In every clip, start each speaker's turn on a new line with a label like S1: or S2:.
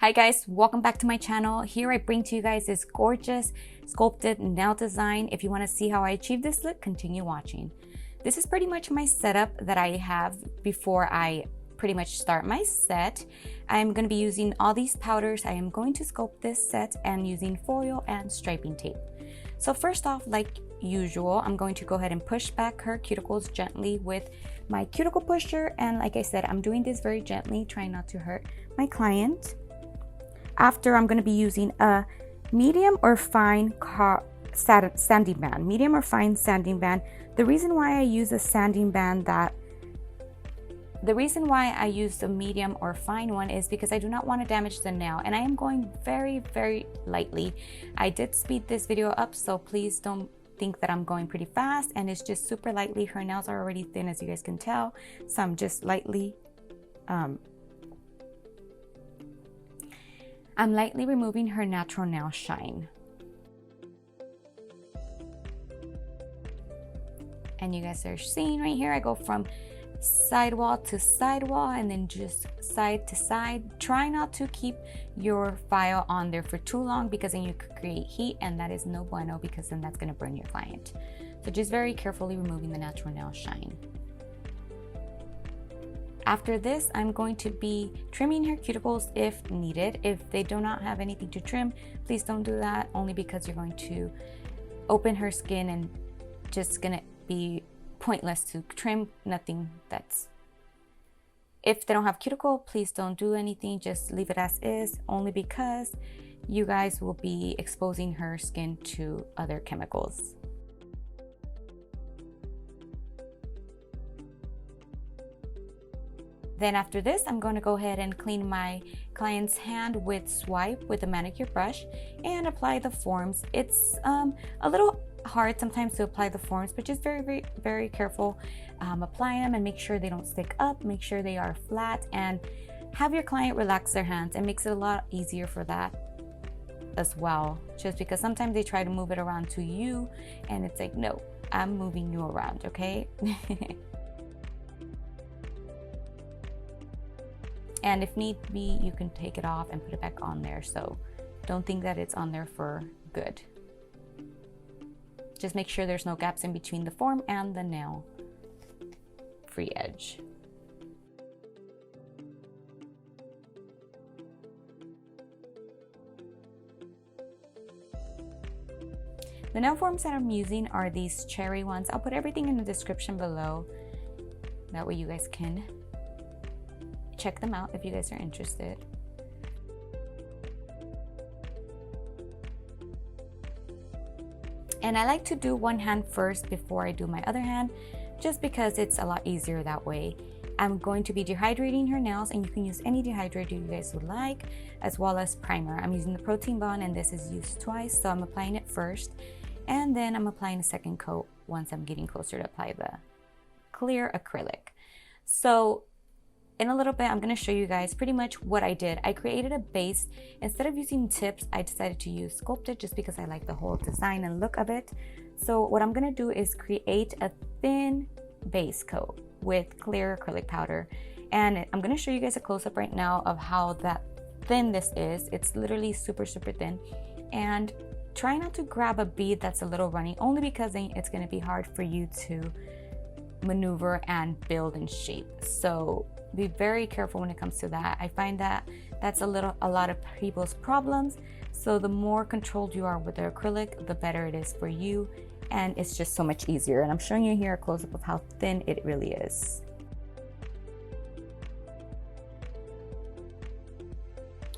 S1: Hi guys, welcome back to my channel. Here I bring to you guys this gorgeous sculpted nail design. If you want to see how I achieve this look, continue watching. This is pretty much my setup that I have before I pretty much start my set. I'm going to be using all these powders. I am going to sculpt this set and using foil and striping tape. So first off, like usual, I'm going to go ahead and push back her cuticles gently with my cuticle pusher. And like I said, I'm doing this very gently, trying not to hurt my client. After, I'm going to be using a medium or fine sanding band. Medium or fine sanding band. The reason why I use a sanding band the reason why I use the medium or fine one is because I do not want to damage the nail, and I am going very, very lightly. I did speed this video up, so please don't think that I'm going pretty fast, and it's just super lightly. Her nails are already thin, as you guys can tell, so I'm just lightly I'm lightly removing her natural nail shine. And you guys are seeing right here, I go from sidewall to sidewall and then just side to side. Try not to keep your file on there for too long, because then you could create heat, and that is no bueno, because then that's going to burn your client. So just very carefully removing the natural nail shine. After this, I'm going to be trimming her cuticles if needed. If they do not have anything to trim, please don't do that, only because you're going to open her skin and just gonna be pointless to trim nothing. If they don't have cuticle, please don't do anything, just leave it as is, only because you guys will be exposing her skin to other chemicals. Then after this, I'm going to go ahead and clean my client's hand with swipe with a manicure brush and apply the forms. It's a little hard sometimes to apply the forms, but just very, very, very careful. Apply them and make sure they don't stick up, make sure they are flat, and have your client relax their hands. It makes it a lot easier for that as well, just because sometimes they try to move it around to you, and it's like, no, I'm moving you around, okay? And if need be, you can take it off and put it back on there. So don't think that it's on there for good. Just make sure there's no gaps in between the form and the nail free edge. The nail forms that I'm using are these cherry ones. I'll put everything in the description below. That way you guys can check them out if you guys are interested. And I like to do one hand first before I do my other hand, just because it's a lot easier that way. I'm going to be dehydrating her nails, and you can use any dehydrator you guys would like, as well as primer. I'm using the protein bond, and this is used twice, so I'm applying it first, and then I'm applying a second coat once I'm getting closer to apply the clear acrylic. So in a little bit, I'm going to show you guys pretty much what I did. I created a base. Instead of using tips, I decided to use Sculpted, just because I like the whole design and look of it. So what I'm going to do is create a thin base coat with clear acrylic powder. And I'm going to show you guys a close-up right now of how that thin this is. It's literally super, super thin. And try not to grab a bead that's a little runny, only because then it's going to be hard for you to maneuver and build and shape. So be very careful when it comes to that. I find that that's a lot of people's problems. So the more controlled you are with the acrylic, the better it is for you, and it's just so much easier. And I'm showing you here a close-up of how thin it really is.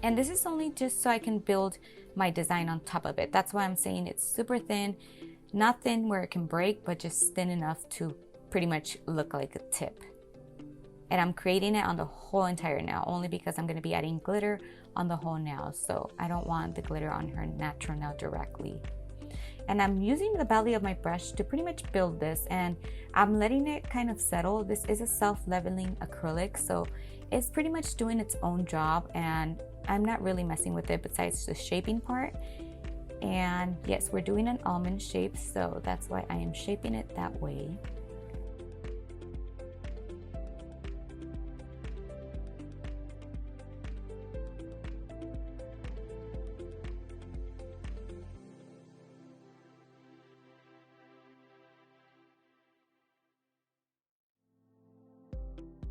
S1: And this is only just so I can build my design on top of it. That's why I'm saying it's super thin, not thin where it can break, but just thin enough to pretty much look like a tip. And I'm creating it on the whole entire nail, only because I'm going to be adding glitter on the whole nail. So I don't want the glitter on her natural nail directly. And I'm using the belly of my brush to pretty much build this, and I'm letting it kind of settle. This is a self-leveling acrylic, so it's pretty much doing its own job, and I'm not really messing with it besides the shaping part. And yes, we're doing an almond shape, so that's why I am shaping it that way.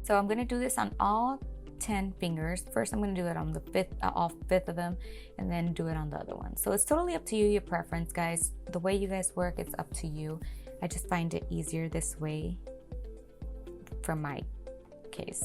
S1: So I'm going to do this on all 10 fingers. First, I'm going to do it on the all fifth of them, and then do it on the other one. So it's totally up to you, your preference, guys. The way you guys work, it's up to you. I just find it easier this way for my case.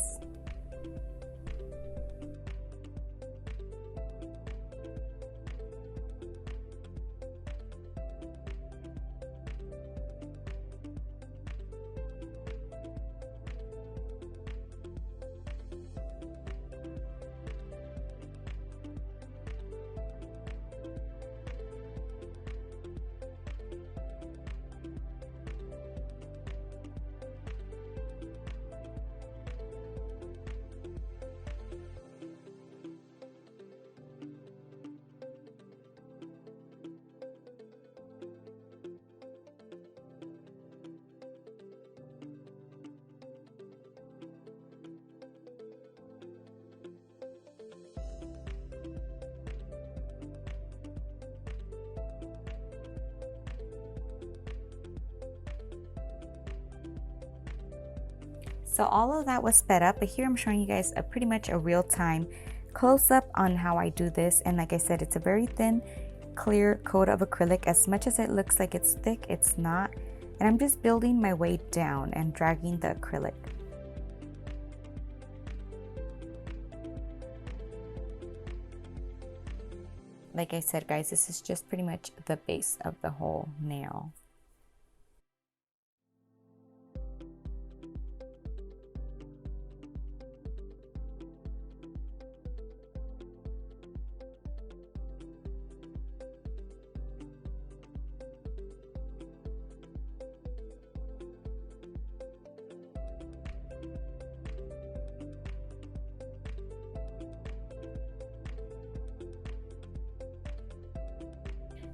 S1: So all of that was sped up, but here I'm showing you guys pretty much a real-time close-up on how I do this. And like I said, it's a very thin, clear coat of acrylic. As much as it looks like it's thick, it's not. And I'm just building my way down and dragging the acrylic. Like I said, guys, this is just pretty much the base of the whole nail.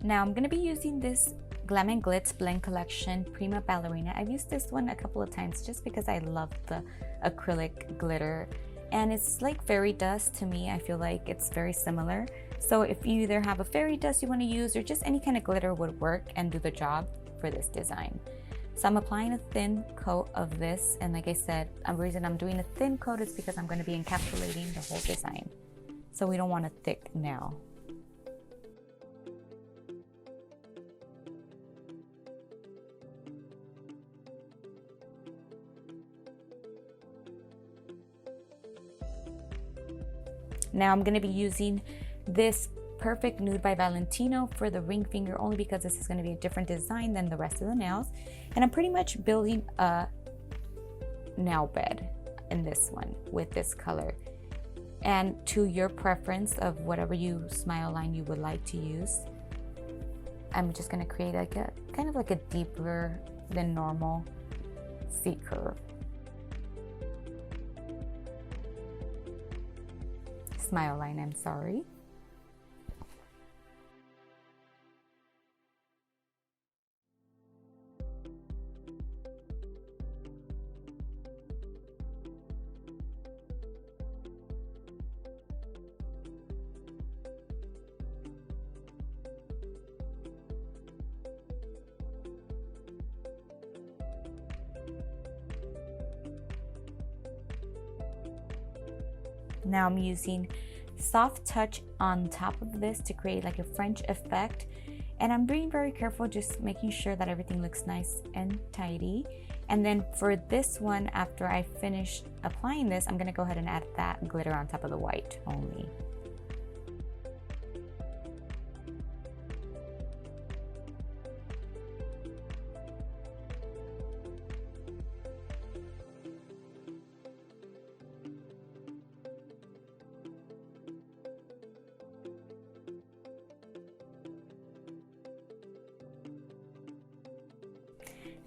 S1: Now I'm going to be using this Glam and Glitz Blend Collection Prima Ballerina. I've used this one a couple of times just because I love the acrylic glitter. And it's like fairy dust to me. I feel like it's very similar. So if you either have a fairy dust you want to use or just any kind of glitter would work and do the job for this design. So I'm applying a thin coat of this. And like I said, the reason I'm doing a thin coat is because I'm going to be encapsulating the whole design. So we don't want a thick nail. Now I'm going to be using this Perfect Nude by Valentino for the ring finger, only because this is going to be a different design than the rest of the nails. And I'm pretty much building a nail bed in this one with this color. And to your preference of whatever smile line you would like to use, I'm just going to create like a kind of like a deeper than normal C curve. Smile line, I'm sorry. Now I'm using Soft Touch on top of this to create like a French effect. And I'm being very careful, just making sure that everything looks nice and tidy. And then for this one, after I finish applying this, I'm gonna go ahead and add that glitter on top of the white only.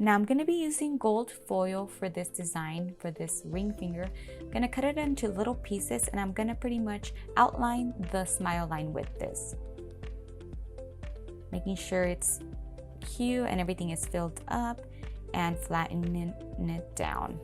S1: Now I'm going to be using gold foil for this design, for this ring finger. I'm going to cut it into little pieces and I'm going to pretty much outline the smile line with this. Making sure it's cute and everything is filled up and flattening it down.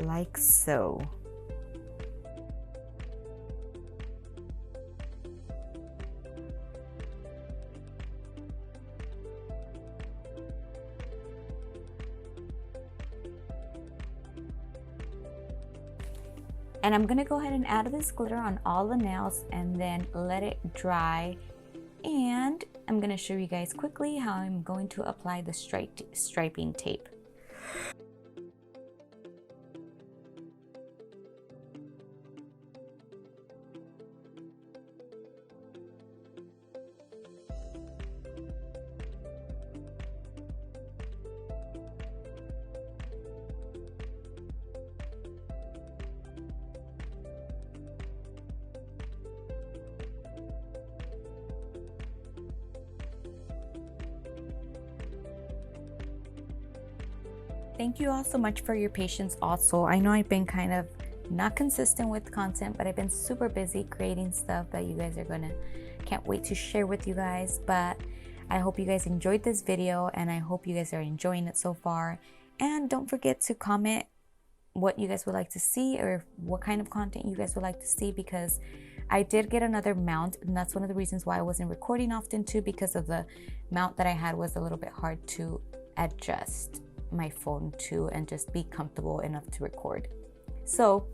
S1: like so. And I'm gonna go ahead and add this glitter on all the nails and then let it dry. And I'm gonna show you guys quickly how I'm going to apply the striping tape. Thank you all so much for your patience also. I know I've been kind of not consistent with content, but I've been super busy creating stuff that you guys are can't wait to share with you guys. But I hope you guys enjoyed this video and I hope you guys are enjoying it so far. And don't forget to comment what you guys would like to see or what kind of content you guys would like to see, because I did get another mount, and that's one of the reasons why I wasn't recording often too, because of the mount that I had was a little bit hard to adjust my phone to and just be comfortable enough to record. So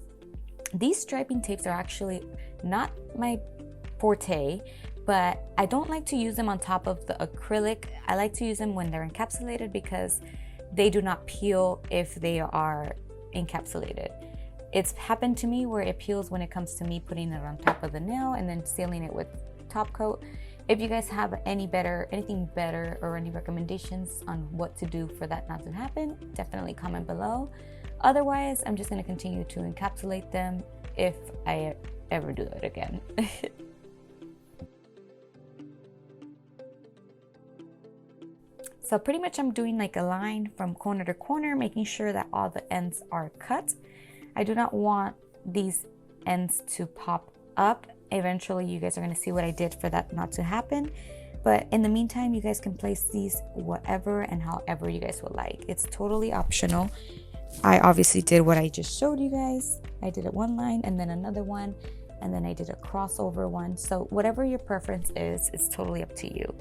S1: these striping tapes are actually not my forte, but I don't like to use them on top of the acrylic. I like to use them when they're encapsulated because they do not peel if they are encapsulated. It's happened to me where it peels when it comes to me putting it on top of the nail and then sealing it with top coat. If you guys have anything better or any recommendations on what to do for that not to happen, definitely comment below. Otherwise, I'm just going to continue to encapsulate them if I ever do it again. So pretty much I'm doing like a line from corner to corner, making sure that all the ends are cut. I do not want these ends to pop up. Eventually you guys are going to see what I did for that not to happen, but in the meantime you guys can place these whatever and however you guys would like. It's totally optional. I obviously did what I just showed you guys. I did it one line and then another one, and then I did a crossover one. So whatever your preference is, it's totally up to you.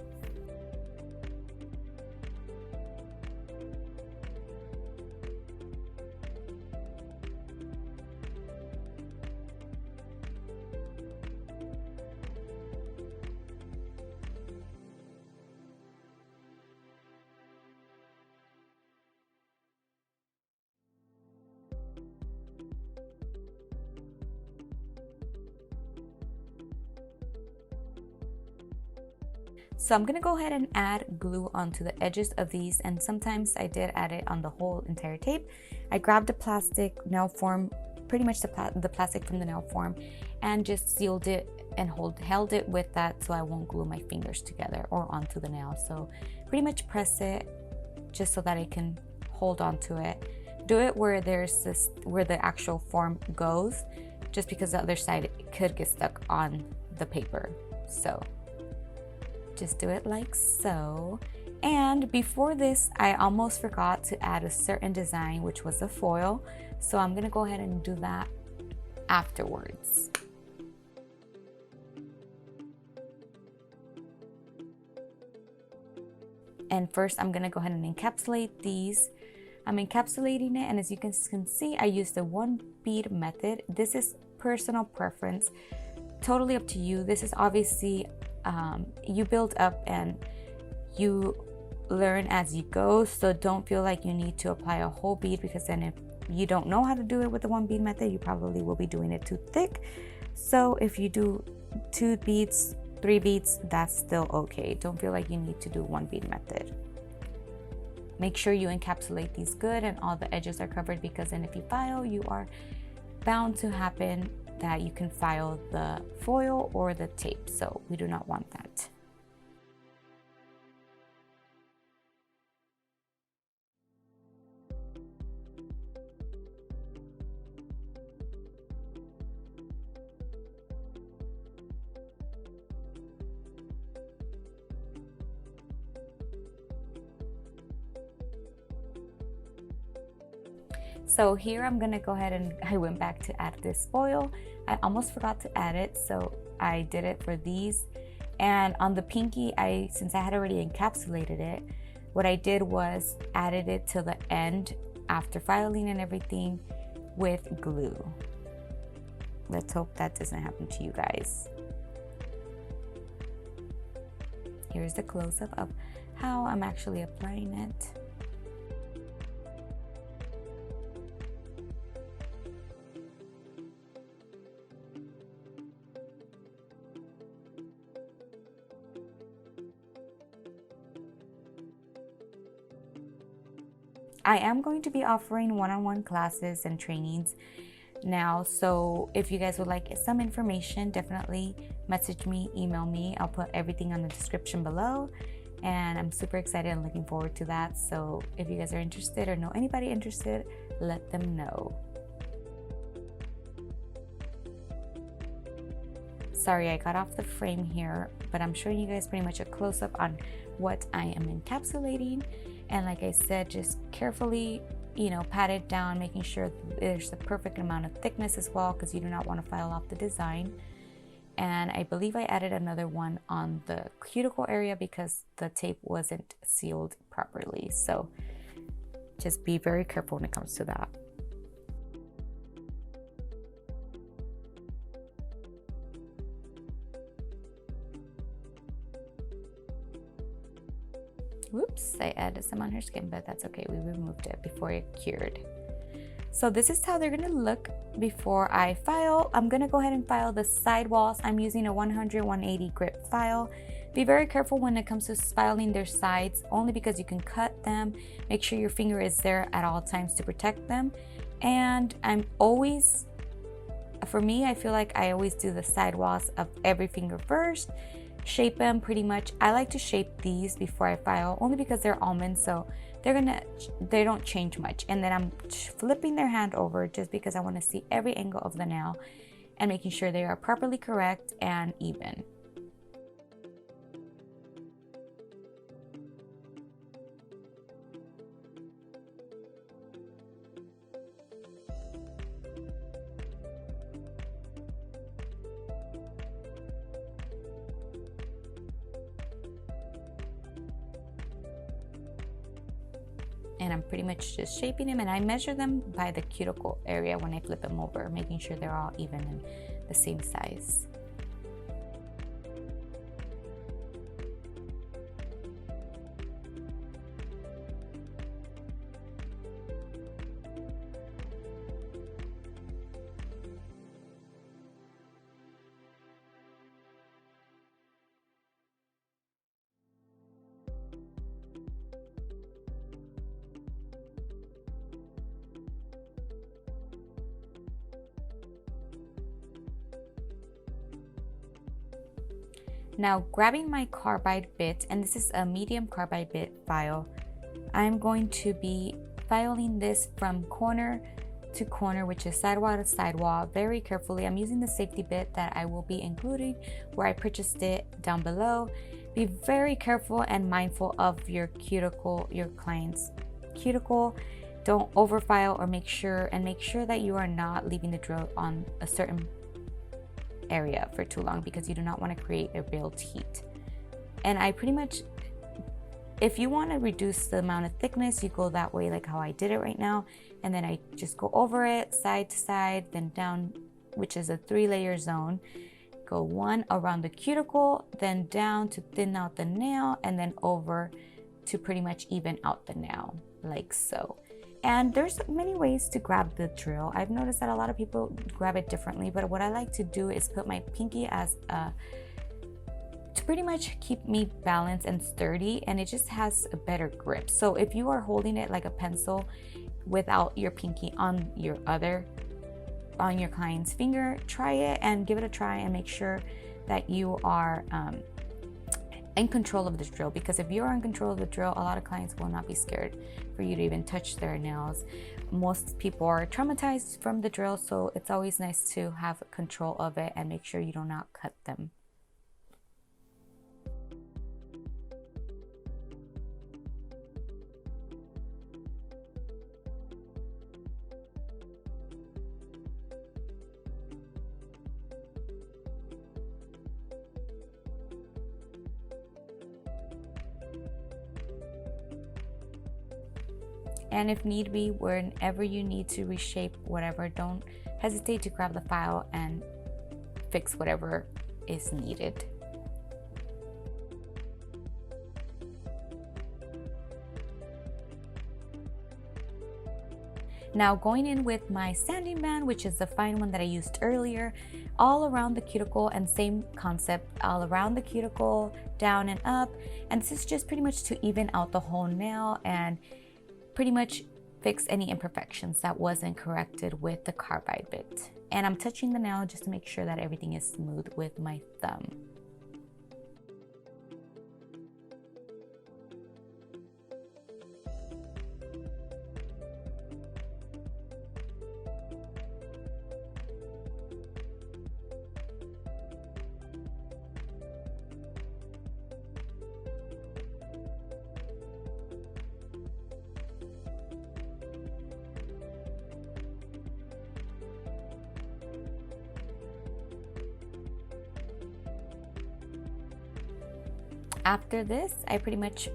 S1: So I'm gonna go ahead and add glue onto the edges of these, and sometimes I did add it on the whole entire tape. I grabbed the plastic nail form, pretty much the plastic from the nail form, and just sealed it and held it with that so I won't glue my fingers together or onto the nail. So pretty much press it just so that I can hold onto it. Do it where where the actual form goes, just because the other side could get stuck on the paper. So just do it like so. And before this, I almost forgot to add a certain design, which was a foil. So I'm gonna go ahead and do that afterwards. And first I'm gonna go ahead and encapsulate these. I'm encapsulating it, and as you can see, I used the one bead method. This is personal preference, totally up to you. This is obviously you build up and you learn as you go, so don't feel like you need to apply a whole bead, because then if you don't know how to do it with the one bead method, you probably will be doing it too thick. So if you do 2 beads, 3 beads, that's still okay. Don't feel like you need to do one bead method. Make sure you encapsulate these good and all the edges are covered, because then if you file, you are bound to happen that you can file the foil or the tape, so we do not want that. So here I'm gonna go ahead and I went back to add this foil. I almost forgot to add it, so I did it for these. And on the pinky, since I had already encapsulated it, what I did was added it to the end after filing and everything with glue. Let's hope that doesn't happen to you guys. Here's the close-up of how I'm actually applying it. I am going to be offering one-on-one classes and trainings now, so if you guys would like some information, definitely message me, email me. I'll put everything on the description below, and I'm super excited and looking forward to that. So if you guys are interested or know anybody interested, let them know. Sorry, I got off the frame here, but I'm showing you guys pretty much a close-up on what I am encapsulating. And like I said, just carefully, pat it down, making sure there's the perfect amount of thickness as well, because you do not want to file off the design. And I believe I added another one on the cuticle area because the tape wasn't sealed properly. So just be very careful when it comes to that. Whoops, I added some on her skin, but that's okay. We removed it before it cured. So this is how they're gonna look before I file. I'm gonna go ahead and file the side walls. I'm using a 100-180 grip file. Be very careful when it comes to filing their sides, only because you can cut them. Make sure your finger is there at all times to protect them. And for me, I feel like I always do the side walls of every finger first. Shape them pretty much. I like to shape these before I file, only because they're almonds, so they don't change much. And then I'm flipping their hand over just because I want to see every angle of the nail and making sure they are properly correct and even. And I'm pretty much just shaping them, and I measure them by the cuticle area when I flip them over, making sure they're all even and the same size. Now, grabbing my carbide bit, and this is a medium carbide bit file, I'm going to be filing this from corner to corner, which is sidewall to sidewall, very carefully. I'm using the safety bit that I will be including where I purchased it down below. Be very careful and mindful of your cuticle, your client's cuticle. Don't overfile or make sure that you are not leaving the drill on a certain area for too long, because you do not want to create a build heat. And I pretty much, if you want to reduce the amount of thickness, you go that way, like how I did it right now, and then I just go over it side to side, then down, which is a 3-layer zone. Go one around the cuticle, then down to thin out the nail, and then over to pretty much even out the nail, like so. And there's many ways to grab the drill. I've noticed that a lot of people grab it differently, but what I like to do is put my pinky as to pretty much keep me balanced and sturdy, and it just has a better grip. So if you are holding it like a pencil without your pinky on your client's finger, try it and give it a try and make sure that you are in control of this drill, because if you're in control of the drill, a lot of clients will not be scared for you to even touch their nails. Most people are traumatized from the drill, so it's always nice to have control of it and make sure you do not cut them. And if need be, whenever you need to reshape whatever, don't hesitate to grab the file and fix whatever is needed. Now going in with my sanding band, which is the fine one that I used earlier, all around the cuticle, and same concept, all around the cuticle, down and up. And this is just pretty much to even out the whole nail and pretty much fix any imperfections that wasn't corrected with the carbide bit. And I'm touching the nail just to make sure that everything is smooth with my thumb. After this, I pretty much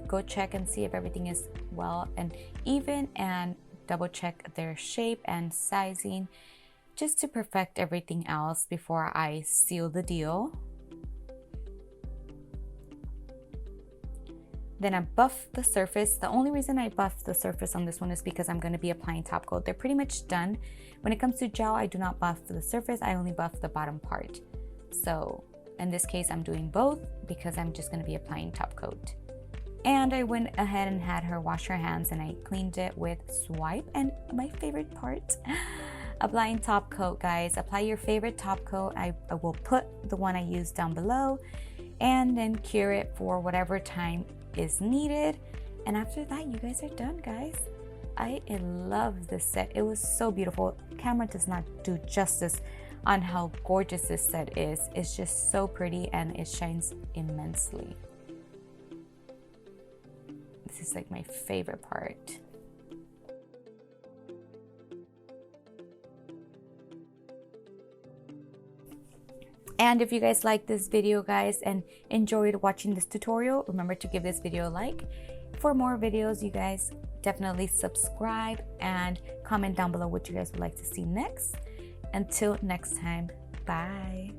S1: go check and see if everything is well and even, and double check their shape and sizing just to perfect everything else before I seal the deal. Then I buff the surface. The only reason I buff the surface on this one is because I'm going to be applying top coat. They're pretty much done. When it comes to gel, I do not buff the surface. I only buff the bottom part. So in this case, I'm doing both because I'm just going to be applying top coat. And I went ahead and had her wash her hands, and I cleaned it with Swipe. And my favorite part, applying top coat, guys. Apply your favorite top coat. I will put the one I used down below, and then cure it for whatever time is needed. And after that, you guys are done, guys. I love this set. It was so beautiful. Camera does not do justice on how gorgeous this set is. It's just so pretty and it shines immensely. This is like my favorite part. And if you guys like this video, guys, and enjoyed watching this tutorial, remember to give this video a like. For more videos, you guys definitely subscribe and comment down below what you guys would like to see next. Until next time, bye.